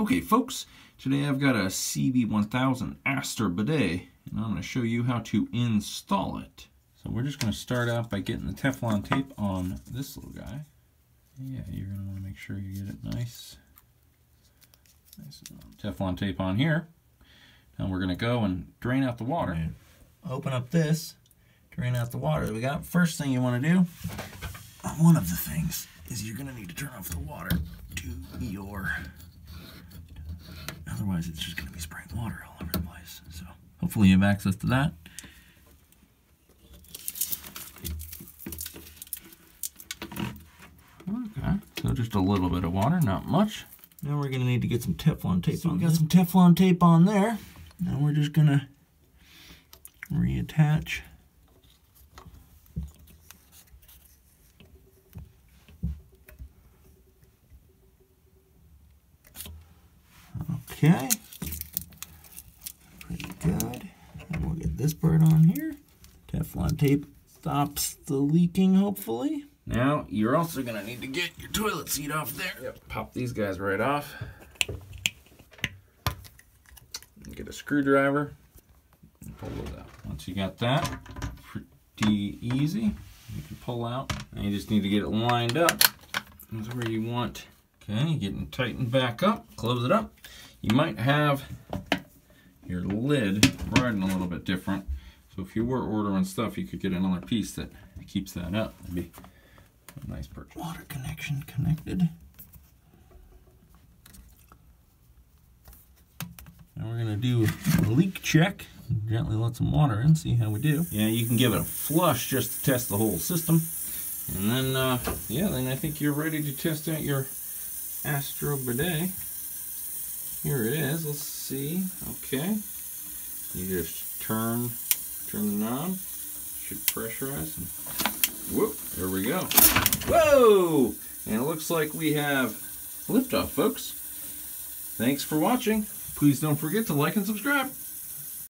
Okay folks, today I've got a CB1000 Astro Bidet and I'm going to show you how to install it. So we're just going to start out by getting the Teflon tape on this little guy. Yeah, you're going to want to make sure you get it nice Teflon tape on here. Now we're going to go and drain out the water. Right. Open up this, drain out the water that we got. First thing you want to do, one of the things, is you're going to need to turn off the water to your... Otherwise, it's just going to be spraying water all over the place. So hopefully you have access to that. Okay, so just a little bit of water, not much. Now we're going to need to get some Teflon tape on. We got some Teflon tape on there. Now we're just going to reattach. Okay, pretty good. And we'll get this part on here. Teflon tape stops the leaking, hopefully. Now, you're also going to need to get your toilet seat off there. Yep, pop these guys right off. And get a screwdriver and pull those out. Once you got that, pretty easy. You can pull out. And you just need to get it lined up. That's where you want. Okay, getting tightened back up. Close it up. You might have your lid riding a little bit different. So if you were ordering stuff, you could get another piece that keeps that up. That'd be a nice purchase. Water connection connected. Now we're gonna do a leak check. Gently let some water in, see how we do. Yeah, you can give it a flush just to test the whole system. And then, yeah, then I think you're ready to test out your Astro Bidet. Here it is, let's see, okay. You just turn the knob, should pressurize, and whoop, there we go. Whoa! And it looks like we have liftoff, folks. Thanks for watching. Please don't forget to like and subscribe.